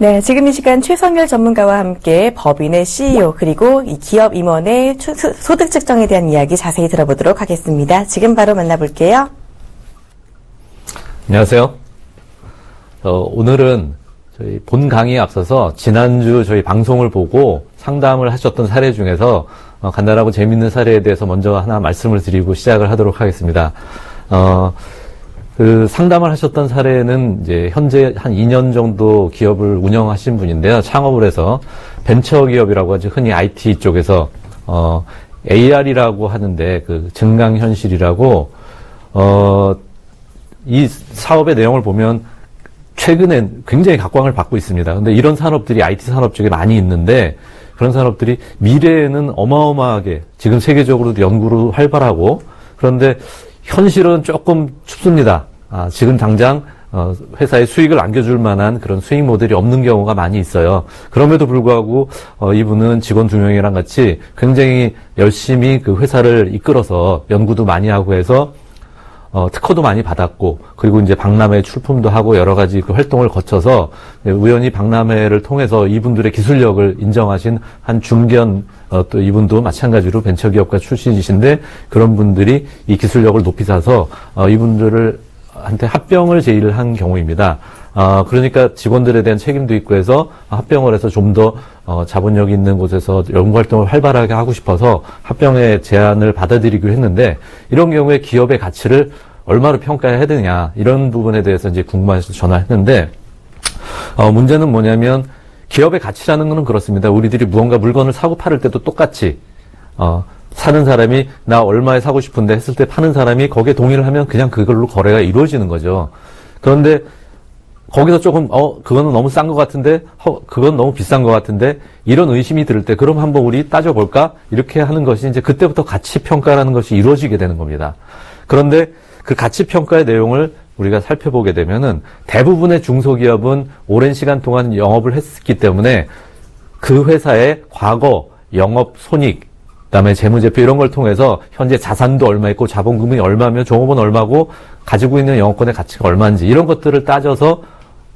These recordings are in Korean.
네, 지금 이 시간 최성열 전문가와 함께 법인의 CEO 그리고 이 기업 임원의 소득 측정에 대한 이야기 자세히 들어보도록 하겠습니다. 지금 바로 만나볼게요. 안녕하세요. 오늘은 저희 본 강의에 앞서서 지난주 저희 방송을 보고 상담을 하셨던 사례 중에서 간단하고 재미있는 사례에 대해서 먼저 하나 말씀을 드리고 시작을 하도록 하겠습니다. 그 상담을 하셨던 사례는 이제 현재 한 2년 정도 기업을 운영하신 분인데요. 창업을 해서 벤처기업이라고 하죠. 흔히 IT 쪽에서 AR이라고 하는데 그 증강현실이라고 이 사업의 내용을 보면 최근에 굉장히 각광을 받고 있습니다. 근데 이런 산업들이 IT 산업 쪽에 많이 있는데 그런 산업들이 미래에는 어마어마하게 지금 세계적으로도 연구로 활발하고 그런데 현실은 조금 춥습니다. 지금 당장 회사에 수익을 안겨줄 만한 그런 수익 모델이 없는 경우가 많이 있어요. 그럼에도 불구하고 이분은 직원 2명이랑 같이 굉장히 열심히 그 회사를 이끌어서 연구도 많이 하고 해서 특허도 많이 받았고 그리고 이제 박람회 출품도 하고 여러 가지 그 활동을 거쳐서 우연히 박람회를 통해서 이분들의 기술력을 인정하신 한 중견 또 이분도 마찬가지로 벤처기업가 출신이신데 그런 분들이 이 기술력을 높이 사서 이분들을 한테 합병을 제의를 한 경우입니다. 그러니까 직원들에 대한 책임도 있고 해서 합병을 해서 좀 더 자본력이 있는 곳에서 연구활동을 활발하게 하고 싶어서 합병의 제안을 받아들이기로 했는데 이런 경우에 기업의 가치를 얼마로 평가해야 되느냐 이런 부분에 대해서 이제 궁금해서 전화했는데 문제는 뭐냐면 기업의 가치라는 것은 그렇습니다. 우리들이 무언가 물건을 사고 팔을 때도 똑같이 사는 사람이 나 얼마에 사고 싶은데 했을 때 파는 사람이 거기에 동의를 하면 그냥 그걸로 거래가 이루어지는 거죠. 그런데 거기서 조금 그거는 너무 싼 것 같은데 그건 너무 비싼 것 같은데 이런 의심이 들 때 그럼 한번 우리 따져볼까? 이렇게 하는 것이 이제 그때부터 가치평가라는 것이 이루어지게 되는 겁니다. 그런데 그 가치평가의 내용을 우리가 살펴보게 되면은 대부분의 중소기업은 오랜 시간 동안 영업을 했기 때문에 그 회사의 과거 영업 손익 그다음에 재무제표 이런 걸 통해서 현재 자산도 얼마 있고 자본금이 얼마며 종업원 얼마고 가지고 있는 영업권의 가치가 얼마인지 이런 것들을 따져서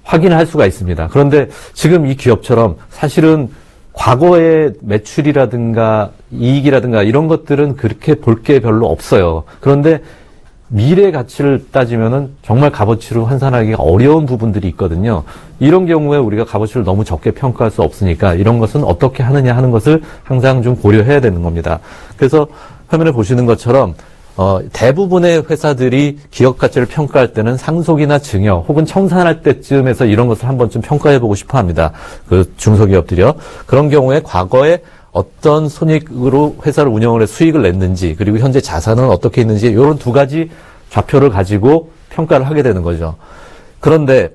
확인할 수가 있습니다. 그런데 지금 이 기업처럼 사실은 과거의 매출이라든가 이익이라든가 이런 것들은 그렇게 볼 게 별로 없어요. 그런데 미래 가치를 따지면은 정말 값어치로 환산하기가 어려운 부분들이 있거든요. 이런 경우에 우리가 값어치를 너무 적게 평가할 수 없으니까 이런 것은 어떻게 하느냐 하는 것을 항상 좀 고려해야 되는 겁니다. 그래서 화면에 보시는 것처럼 대부분의 회사들이 기업 가치를 평가할 때는 상속이나 증여 혹은 청산할 때쯤에서 이런 것을 한번 좀 평가해보고 싶어 합니다. 그 중소기업들이요. 그런 경우에 과거에 어떤 손익으로 회사를 운영을 해 수익을 냈는지 그리고 현재 자산은 어떻게 있는지 이런 두 가지 좌표를 가지고 평가를 하게 되는 거죠. 그런데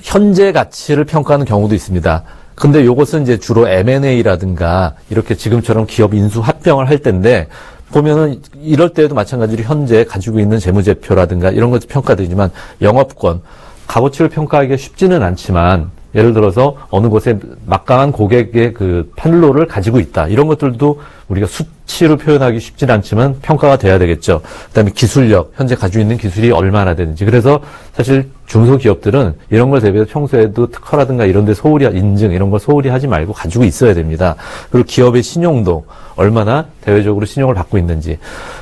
현재 가치를 평가하는 경우도 있습니다. 근데 이것은 이제 주로 M&A라든가 이렇게 지금처럼 기업 인수 합병을 할 때인데 보면은 이럴 때에도 마찬가지로 현재 가지고 있는 재무제표라든가 이런 것도 평가되지만 영업권, 값어치를 평가하기가 쉽지는 않지만 예를 들어서 어느 곳에 막강한 고객의 그 판로를 가지고 있다. 이런 것들도 우리가 수치로 표현하기 쉽지는 않지만 평가가 돼야 되겠죠. 그다음에 기술력, 현재 가지고 있는 기술이 얼마나 되는지. 그래서 사실 중소기업들은 이런 걸 대비해서 평소에도 특허라든가 이런 데 소홀히 인증 이런 걸 소홀히 하지 말고 가지고 있어야 됩니다. 그리고 기업의 신용도 얼마나 대외적으로 신용을 받고 있는지.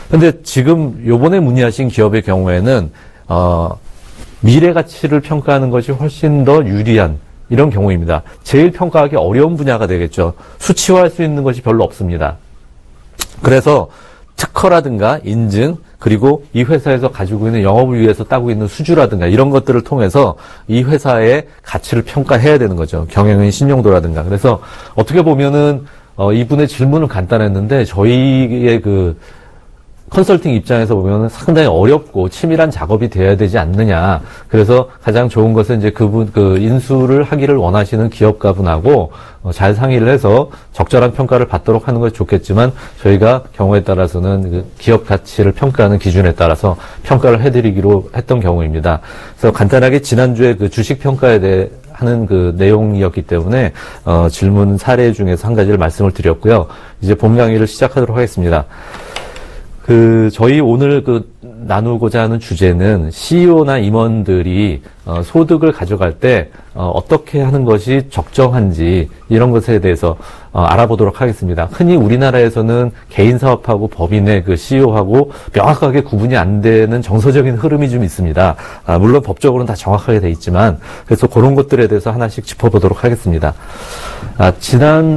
근데 지금 요번에 문의하신 기업의 경우에는 미래 가치를 평가하는 것이 훨씬 더 유리한 이런 경우입니다. 제일 평가하기 어려운 분야가 되겠죠. 수치화할 수 있는 것이 별로 없습니다. 그래서 특허라든가 인증 그리고 이 회사에서 가지고 있는 영업을 위해서 따고 있는 수주라든가 이런 것들을 통해서 이 회사의 가치를 평가해야 되는 거죠. 경영의 신용도라든가. 그래서 어떻게 보면은 이분의 질문은 간단했는데 저희의 그 컨설팅 입장에서 보면 상당히 어렵고 치밀한 작업이 돼야 되지 않느냐. 그래서 가장 좋은 것은 이제 인수를 하기를 원하시는 기업가분하고 잘 상의를 해서 적절한 평가를 받도록 하는 것이 좋겠지만 저희가 경우에 따라서는 그 기업 가치를 평가하는 기준에 따라서 평가를 해드리기로 했던 경우입니다. 그래서 간단하게 지난주에 그 주식 평가에 대해 하는 그 내용이었기 때문에 질문 사례 중에서 한 가지를 말씀을 드렸고요. 이제 본 강의를 시작하도록 하겠습니다. 저희 오늘 나누고자 하는 주제는 CEO나 임원들이 소득을 가져갈 때 어떻게 하는 것이 적정한지 이런 것에 대해서 알아보도록 하겠습니다. 흔히 우리나라에서는 개인 사업하고 법인의 그 CEO하고 명확하게 구분이 안 되는 정서적인 흐름이 좀 있습니다. 물론 법적으로는 다 정확하게 돼 있지만 그래서 그런 것들에 대해서 하나씩 짚어보도록 하겠습니다.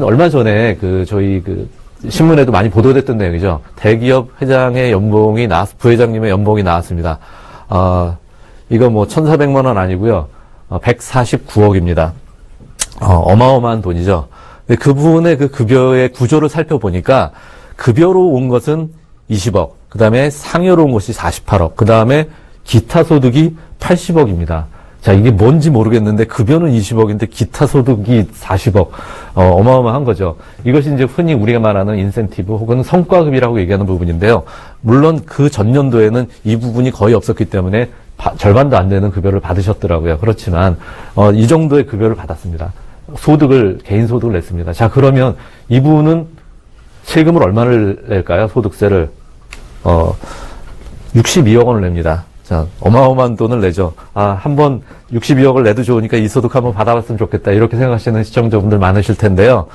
얼마 전에 저희 신문에도 많이 보도됐던 내용이죠. 대기업 회장의 연봉이 부회장님의 연봉이 나왔습니다. 이거 1,400만 원 아니고요. 149억입니다. 어마어마한 돈이죠. 근데 그분의 그 급여의 구조를 살펴보니까 급여로 온 것은 20억, 그 다음에 상여로 온 것이 48억, 그 다음에 기타 소득이 80억입니다. 자, 이게 뭔지 모르겠는데 급여는 20억인데 기타 소득이 40억. 어마어마한 거죠. 이것이 이제 흔히 우리가 말하는 인센티브 혹은 성과급이라고 얘기하는 부분인데요. 물론 그 전년도에는 이 부분이 거의 없었기 때문에 절반도 안 되는 급여를 받으셨더라고요. 그렇지만 이 정도의 급여를 받았습니다. 개인 소득을 냈습니다. 자, 그러면 이분은 세금을 얼마를 낼까요? 소득세를 62억 원을 냅니다. 자, 어마어마한 돈을 내죠. 한번 62억을 내도 좋으니까 이 소득 한번 받아봤으면 좋겠다. 이렇게 생각하시는 시청자분들 많으실 텐데요.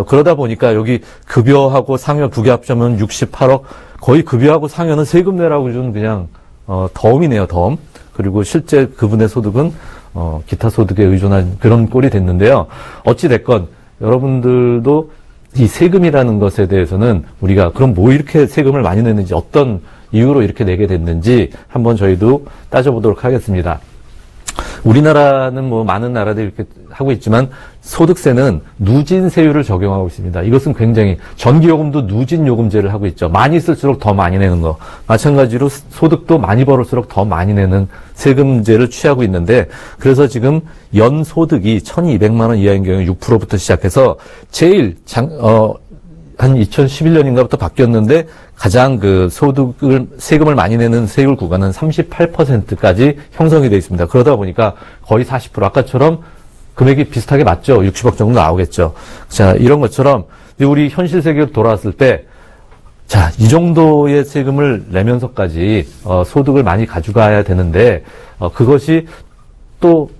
그러다 보니까 여기 급여하고 상여 두 개 합치면 68억, 거의 급여하고 상여는 세금 내라고 준 그냥, 덤이네요, 덤. 그리고 실제 그분의 소득은, 기타 소득에 의존한 그런 꼴이 됐는데요. 어찌됐건, 여러분들도 이 세금이라는 것에 대해서는 우리가 그럼 이렇게 세금을 많이 내는지 어떤 이유로 이렇게 내게 됐는지 한번 저희도 따져보도록 하겠습니다. 우리나라는 많은 나라들이 이렇게 하고 있지만 소득세는 누진세율을 적용하고 있습니다. 이것은 굉장히 전기요금도 누진요금제를 하고 있죠. 많이 쓸수록 더 많이 내는 거. 마찬가지로 소득도 많이 벌을수록 더 많이 내는 세금제를 취하고 있는데 그래서 지금 연소득이 1,200만 원 이하인 경우에 6%부터 시작해서 제일 한 2011년인가부터 바뀌었는데 가장 세금을 많이 내는 세율 구간은 38%까지 형성이 되어 있습니다. 그러다 보니까 거의 40%, 아까처럼 금액이 비슷하게 맞죠? 60억 정도 나오겠죠. 자, 이런 것처럼 우리 현실 세계로 돌아왔을 때 자, 이 정도의 세금을 내면서까지 소득을 많이 가져가야 되는데 그것이 또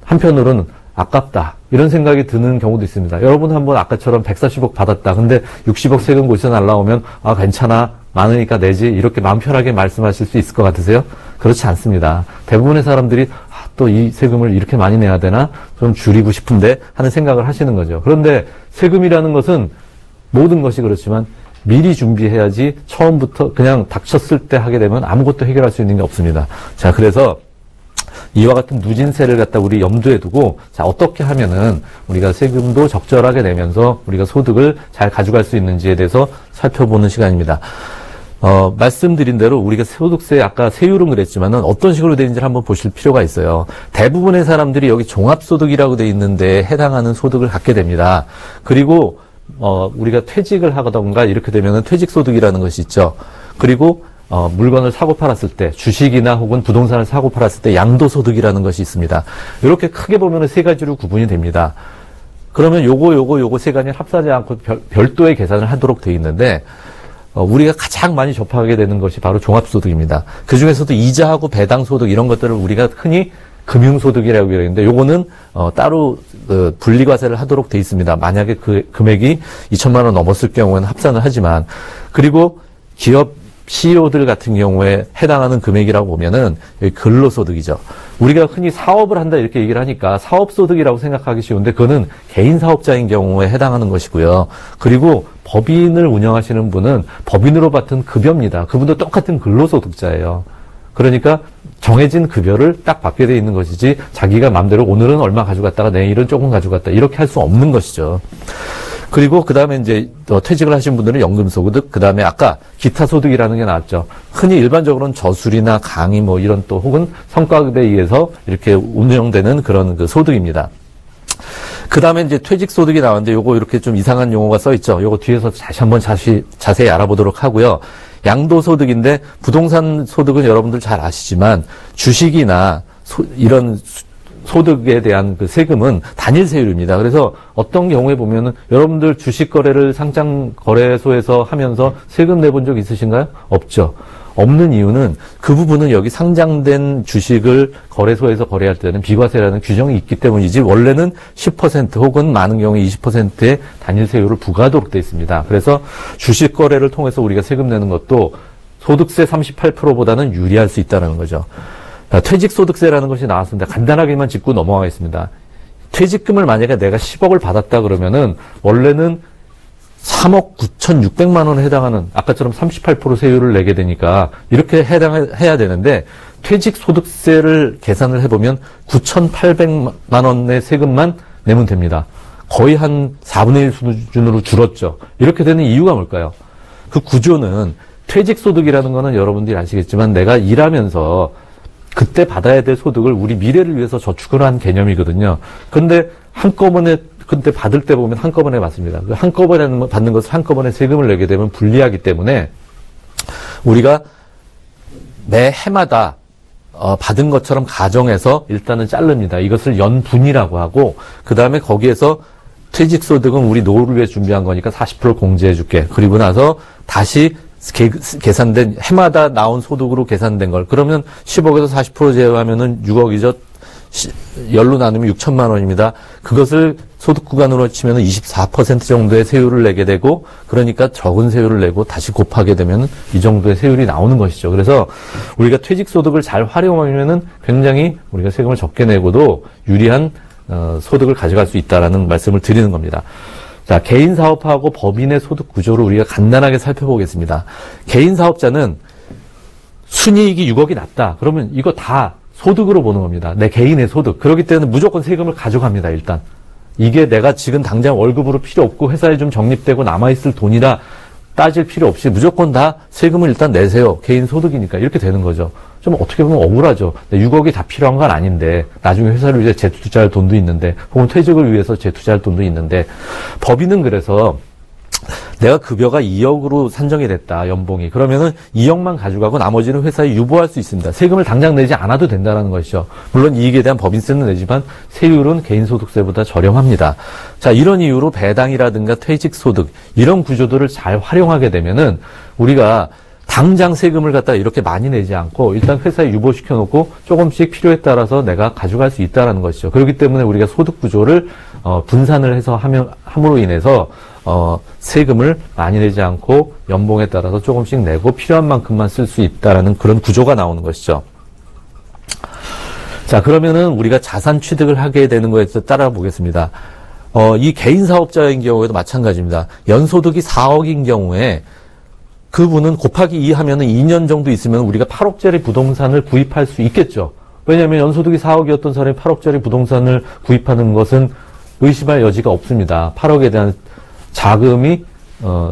한편으로는 아깝다. 이런 생각이 드는 경우도 있습니다. 여러분 한번 아까처럼 140억 받았다. 근데 60억 세금 고시서 날라오면 괜찮아. 많으니까 내지. 이렇게 마음 편하게 말씀하실 수 있을 것 같으세요? 그렇지 않습니다. 대부분의 사람들이 또 이 세금을 이렇게 많이 내야 되나? 좀 줄이고 싶은데 하는 생각을 하시는 거죠. 그런데 세금이라는 것은 모든 것이 그렇지만 미리 준비해야지 처음부터 그냥 닥쳤을 때 하게 되면 아무것도 해결할 수 있는 게 없습니다. 자, 그래서 이와 같은 누진세를 갖다 우리 염두에 두고 자, 어떻게 하면은 우리가 세금도 적절하게 내면서 우리가 소득을 잘 가져갈 수 있는지에 대해서 살펴보는 시간입니다. 말씀드린 대로 우리가 소득세 아까 세율은 그랬지만은 어떤 식으로 되는지를 한번 보실 필요가 있어요. 대부분의 사람들이 여기 종합소득이라고 돼 있는데 해당하는 소득을 갖게 됩니다. 그리고 우리가 퇴직을 하던가 이렇게 되면은 퇴직소득이라는 것이 있죠. 그리고 물건을 사고 팔았을 때, 주식이나 혹은 부동산을 사고 팔았을 때 양도소득이라는 것이 있습니다. 이렇게 크게 보면 세 가지로 구분이 됩니다. 그러면 요거 세 가지를 합사하지 않고 별도의 계산을 하도록 되어 있는데, 우리가 가장 많이 접하게 되는 것이 바로 종합소득입니다. 그 중에서도 이자하고 배당소득 이런 것들을 우리가 흔히 금융소득이라고 얘기하는데 요거는 따로 분리과세를 하도록 되어 있습니다. 만약에 그 금액이 2천만 원 넘었을 경우에는 합산을 하지만 그리고 기업 CEO들 같은 경우에 해당하는 금액이라고 보면은 여기 근로소득이죠. 우리가 흔히 사업을 한다 이렇게 얘기를 하니까 사업소득이라고 생각하기 쉬운데 그거는 개인 사업자인 경우에 해당하는 것이고요. 그리고 법인을 운영하시는 분은 법인으로 받은 급여입니다. 그분도 똑같은 근로소득자예요. 그러니까 정해진 급여를 딱 받게 돼 있는 것이지 자기가 마음대로 오늘은 얼마 가져갔다가 내일은 조금 가져갔다 이렇게 할 수 없는 것이죠. 그리고 그 다음에 이제 퇴직을 하신 분들은 연금소득, 그 다음에 아까 기타소득이라는 게 나왔죠. 흔히 일반적으로는 저술이나 강의 이런 또 혹은 성과급에 의해서 이렇게 운영되는 그런 그 소득입니다. 그 다음에 이제 퇴직소득이 나왔는데 요거 이렇게 좀 이상한 용어가 써 있죠. 요거 뒤에서 다시 한번 자세히 알아보도록 하고요. 양도소득인데 부동산 소득은 여러분들 잘 아시지만 주식이나 이런 소득에 대한 그 세금은 단일 세율입니다. 그래서 어떤 경우에 보면은 여러분들 주식 거래를 상장 거래소에서 하면서 세금 내본 적 있으신가요? 없죠. 없는 이유는 그 부분은 여기 상장된 주식을 거래소에서 거래할 때는 비과세라는 규정이 있기 때문이지 원래는 10% 혹은 많은 경우에 20%의 단일 세율을 부과하도록 되어 있습니다. 그래서 주식 거래를 통해서 우리가 세금 내는 것도 소득세 38%보다는 유리할 수 있다는 거죠. 퇴직소득세라는 것이 나왔습니다. 간단하게만 짚고 넘어가겠습니다. 퇴직금을 만약에 내가 10억을 받았다 그러면은 원래는 3억 9,600만 원에 해당하는 아까처럼 38% 세율을 내게 되니까 이렇게 해야 되는데 퇴직소득세를 계산을 해보면 9,800만 원의 세금만 내면 됩니다. 거의 한 4분의 1 수준으로 줄었죠. 이렇게 되는 이유가 뭘까요? 그 구조는 퇴직소득이라는 거는 여러분들이 아시겠지만 내가 일하면서 그때 받아야 될 소득을 우리 미래를 위해서 저축을 한 개념이거든요. 그런데 한꺼번에 그때 받을 때 보면 한꺼번에 받습니다. 한꺼번에 받는 것을 한꺼번에 세금을 내게 되면 불리하기 때문에 우리가 매 해마다 받은 것처럼 가정해서 일단은 자릅니다. 이것을 연분이라고 하고 그 다음에 거기에서 퇴직소득은 우리 노후를 위해 준비한 거니까 40% 공제해 줄게. 그리고 나서 다시 계산된 해마다 나온 소득으로 계산된 걸 그러면 10억에서 40% 제외하면은 6억이죠. 열로 나누면 6천만 원입니다. 그것을 소득 구간으로 치면 24% 정도의 세율을 내게 되고 그러니까 적은 세율을 내고 다시 곱하게 되면 이 정도의 세율이 나오는 것이죠. 그래서 우리가 퇴직소득을 잘 활용하면은 굉장히 우리가 세금을 적게 내고도 유리한 소득을 가져갈 수 있다라는 말씀을 드리는 겁니다. 자, 개인 사업하고 법인의 소득 구조를 우리가 간단하게 살펴보겠습니다. 개인 사업자는 순이익이 6억이 났다. 그러면 이거 다 소득으로 보는 겁니다. 내 개인의 소득. 그렇기 때문에 무조건 세금을 가져갑니다, 일단. 이게 내가 지금 당장 월급으로 필요 없고 회사에 좀 적립되고 남아있을 돈이라 따질 필요 없이 무조건 다 세금을 일단 내세요. 개인 소득이니까. 이렇게 되는 거죠. 좀 어떻게 보면 억울하죠. 6억이 다 필요한 건 아닌데 나중에 회사를 위해 재투자할 돈도 있는데 혹은 퇴직을 위해서 재투자할 돈도 있는데 법인은 그래서 내가 급여가 2억으로 산정이 됐다, 연봉이. 그러면은 2억만 가져가고 나머지는 회사에 유보할 수 있습니다. 세금을 당장 내지 않아도 된다는 것이죠. 물론 이익에 대한 법인세는 내지만 세율은 개인소득세보다 저렴합니다. 자, 이런 이유로 배당이라든가 퇴직소득, 이런 구조들을 잘 활용하게 되면은 우리가 당장 세금을 갖다 이렇게 많이 내지 않고 일단 회사에 유보시켜 놓고 조금씩 필요에 따라서 내가 가져갈 수 있다는 것이죠. 그렇기 때문에 우리가 소득 구조를 분산을 해서 함으로 인해서 세금을 많이 내지 않고 연봉에 따라서 조금씩 내고 필요한 만큼만 쓸 수 있다라는 그런 구조가 나오는 것이죠. 자, 그러면은 우리가 자산 취득을 하게 되는 거에 따라 보겠습니다. 이 개인 사업자인 경우에도 마찬가지입니다. 연소득이 4억인 경우에 그분은 곱하기 2 하면은 2년 정도 있으면 우리가 8억짜리 부동산을 구입할 수 있겠죠. 왜냐하면 연소득이 4억이었던 사람이 8억짜리 부동산을 구입하는 것은 의심할 여지가 없습니다. 8억에 대한 자금이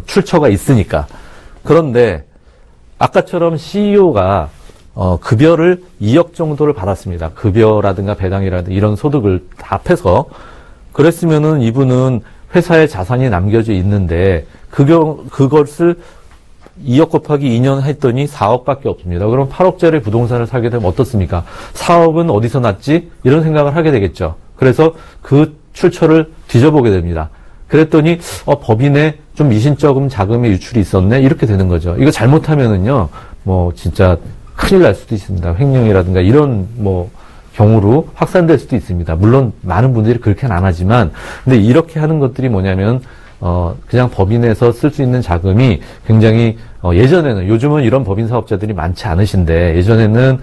출처가 있으니까. 그런데 아까처럼 CEO가 급여를 2억 정도를 받았습니다. 급여라든가 배당이라든가 이런 소득을 다 합해서. 그랬으면은 이분은 회사에 자산이 남겨져 있는데 그것을 2억 곱하기 2년 했더니 4억밖에 없습니다. 그럼 8억짜리 부동산을 사게 되면 어떻습니까? 4억은 어디서 났지? 이런 생각을 하게 되겠죠. 그래서 그 출처를 뒤져보게 됩니다. 그랬더니 법인에 좀 미신적인 자금의 유출이 있었네? 이렇게 되는 거죠. 이거 잘못하면은요, 진짜 큰일 날 수도 있습니다. 횡령이라든가 이런 경우로 확산될 수도 있습니다. 물론 많은 분들이 그렇게는 안 하지만, 근데 이렇게 하는 것들이 뭐냐면 그냥 법인에서 쓸 수 있는 자금이 굉장히 예전에는, 요즘은 이런 법인 사업자들이 많지 않으신데 예전에는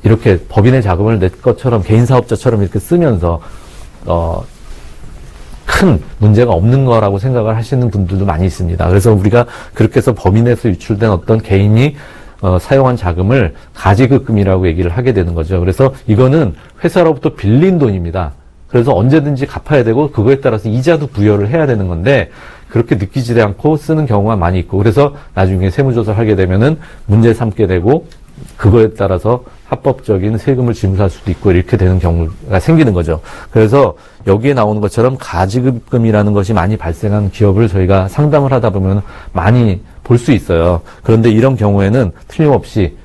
이렇게 법인의 자금을 내 것처럼 개인 사업자처럼 이렇게 쓰면서 큰 문제가 없는 거라고 생각을 하시는 분들도 많이 있습니다. 그래서 우리가 그렇게 해서 법인에서 유출된 어떤 개인이 사용한 자금을 가지급금이라고 얘기를 하게 되는 거죠. 그래서 이거는 회사로부터 빌린 돈입니다. 그래서 언제든지 갚아야 되고 그거에 따라서 이자도 부여를 해야 되는 건데 그렇게 느끼지 않고 쓰는 경우가 많이 있고 그래서 나중에 세무조사를 하게 되면은 문제 삼게 되고 그거에 따라서 합법적인 세금을 지불할 수도 있고 이렇게 되는 경우가 생기는 거죠. 그래서 여기에 나오는 것처럼 가지급금이라는 것이 많이 발생한 기업을 저희가 상담을 하다 보면 많이 볼 수 있어요. 그런데 이런 경우에는 틀림없이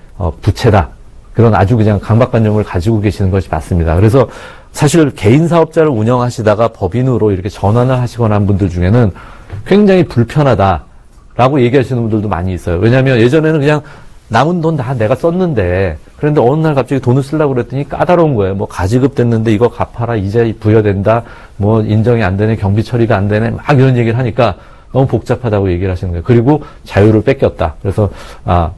부채다. 그런 아주 그냥 강박관념을 가지고 계시는 것이 맞습니다. 그래서 사실 개인 사업자를 운영하시다가 법인으로 이렇게 전환을 하시거나 한 분들 중에는 굉장히 불편하다. 라고 얘기하시는 분들도 많이 있어요. 왜냐하면 예전에는 그냥 남은 돈 다 내가 썼는데, 그런데 어느 날 갑자기 돈을 쓰려고 그랬더니 까다로운 거예요. 뭐 가지급 됐는데 이거 갚아라, 이자 부여된다, 뭐 인정이 안 되네, 경비 처리가 안 되네, 막 이런 얘기를 하니까 너무 복잡하다고 얘기를 하시는 거예요. 그리고 자유를 뺏겼다. 그래서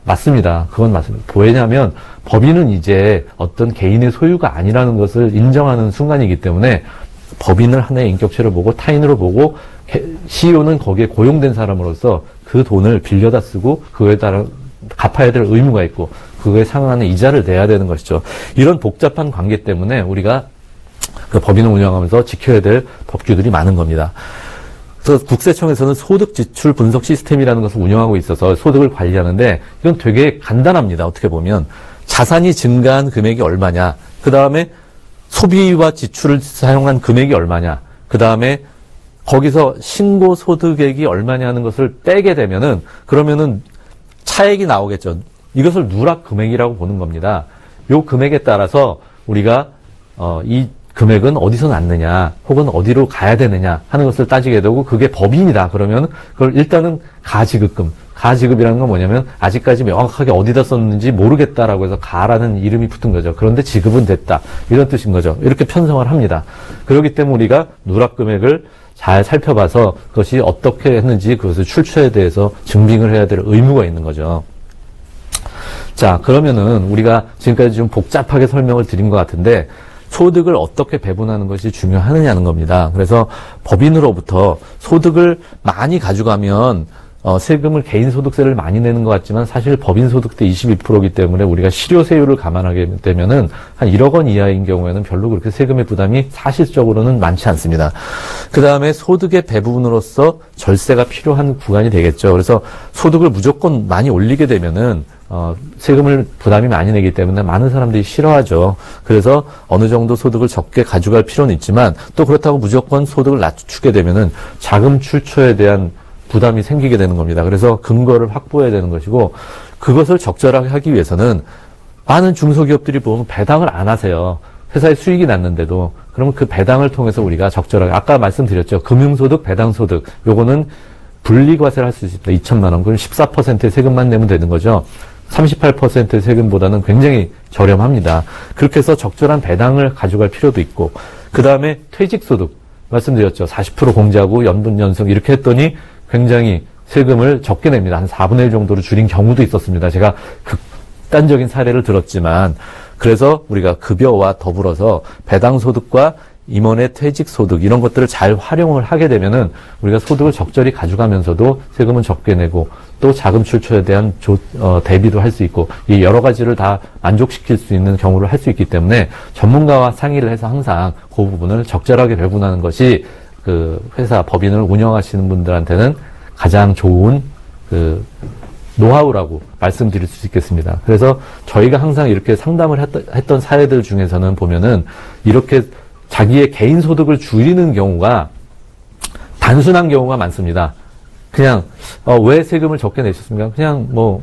맞습니다. 그건 맞습니다. 왜냐하면 법인은 이제 어떤 개인의 소유가 아니라는 것을 인정하는 순간이기 때문에 법인을 하나의 인격체로 보고 타인으로 보고 CEO는 거기에 고용된 사람으로서 그 돈을 빌려다 쓰고 그거에 따라 갚아야 될 의무가 있고 그거에 상응하는 이자를 내야 되는 것이죠. 이런 복잡한 관계 때문에 우리가 그 법인을 운영하면서 지켜야 될 법규들이 많은 겁니다. 그래서 국세청에서는 소득 지출 분석 시스템이라는 것을 운영하고 있어서 소득을 관리하는데 이건 되게 간단합니다. 어떻게 보면 자산이 증가한 금액이 얼마냐, 그 다음에 소비와 지출을 사용한 금액이 얼마냐, 그 다음에 거기서 신고 소득액이 얼마냐 하는 것을 빼게 되면은 그러면은 차액이 나오겠죠. 이것을 누락 금액이라고 보는 겁니다. 요 금액에 따라서 우리가 이 금액은 어디서 났느냐 혹은 어디로 가야 되느냐 하는 것을 따지게 되고 그게 법인이다 그러면 그걸 일단은 가지급금, 가지급이라는 건 뭐냐면 아직까지 명확하게 어디다 썼는지 모르겠다라고 해서 가라는 이름이 붙은 거죠. 그런데 지급은 됐다 이런 뜻인 거죠. 이렇게 편성을 합니다. 그렇기 때문에 우리가 누락 금액을 잘 살펴봐서 그것이 어떻게 했는지 그것을 출처에 대해서 증빙을 해야 될 의무가 있는 거죠. 자, 그러면은 우리가 지금까지 좀 복잡하게 설명을 드린 것 같은데 소득을 어떻게 배분하는 것이 중요하느냐는 겁니다. 그래서 법인으로부터 소득을 많이 가져가면 세금을 개인소득세를 많이 내는 것 같지만 사실 법인소득세 22%이기 때문에 우리가 실효세율을 감안하게 되면은 한 1억 원 이하인 경우에는 별로 그렇게 세금의 부담이 사실적으로는 많지 않습니다. 그 다음에 소득의 배분으로서 절세가 필요한 구간이 되겠죠. 그래서 소득을 무조건 많이 올리게 되면은 세금을 부담이 많이 내기 때문에 많은 사람들이 싫어하죠. 그래서 어느 정도 소득을 적게 가져갈 필요는 있지만 또 그렇다고 무조건 소득을 낮추게 되면은 자금 출처에 대한 부담이 생기게 되는 겁니다. 그래서 근거를 확보해야 되는 것이고 그것을 적절하게 하기 위해서는 많은 중소기업들이 보면 배당을 안 하세요. 회사의 수익이 났는데도. 그러면 그 배당을 통해서 우리가 적절하게 아까 말씀드렸죠. 금융소득, 배당소득 요거는 분리과세를 할 수 있습니다. 2천만 원. 그럼 14%의 세금만 내면 되는 거죠. 38%의 세금보다는 굉장히 저렴합니다. 그렇게 해서 적절한 배당을 가져갈 필요도 있고 그 다음에 퇴직소득 말씀드렸죠. 40% 공제하고 연분 연성 이렇게 했더니 굉장히 세금을 적게 냅니다. 한 4분의 1 정도로 줄인 경우도 있었습니다. 제가 극단적인 사례를 들었지만 그래서 우리가 급여와 더불어서 배당소득과 임원의 퇴직소득 이런 것들을 잘 활용을 하게 되면은 우리가 소득을 적절히 가져가면서도 세금은 적게 내고 또 자금 출처에 대한 대비도 할 수 있고 이 여러 가지를 다 만족시킬 수 있는 경우를 할 수 있기 때문에 전문가와 상의를 해서 항상 그 부분을 적절하게 배분하는 것이 그 회사 법인을 운영하시는 분들한테는 가장 좋은 그 노하우라고 말씀드릴 수 있겠습니다. 그래서 저희가 항상 이렇게 상담을 했던 사례들 중에서는 보면은 이렇게 자기의 개인 소득을 줄이는 경우가 단순한 경우가 많습니다. 그냥 왜 세금을 적게 내셨습니까? 그냥 뭐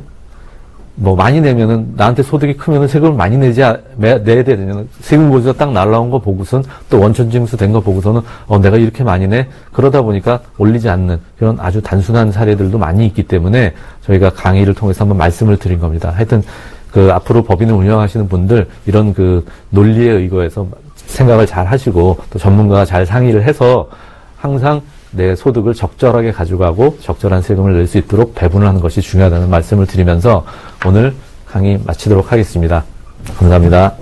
많이 내면은 나한테 소득이 크면은 세금을 많이 내야 되는 세금 보고서 딱 날라온 거 보고선 또 원천징수 된 거 보고서는 내가 이렇게 많이 내 그러다 보니까 올리지 않는 그런 아주 단순한 사례들도 많이 있기 때문에 저희가 강의를 통해서 한번 말씀을 드린 겁니다. 하여튼 그 앞으로 법인을 운영하시는 분들 이런 그 논리에 의거해서 생각을 잘 하시고 또 전문가가 잘 상의를 해서 항상 내 소득을 적절하게 가져가고 적절한 세금을 낼 수 있도록 배분을 하는 것이 중요하다는 말씀을 드리면서 오늘 강의 마치도록 하겠습니다. 감사합니다.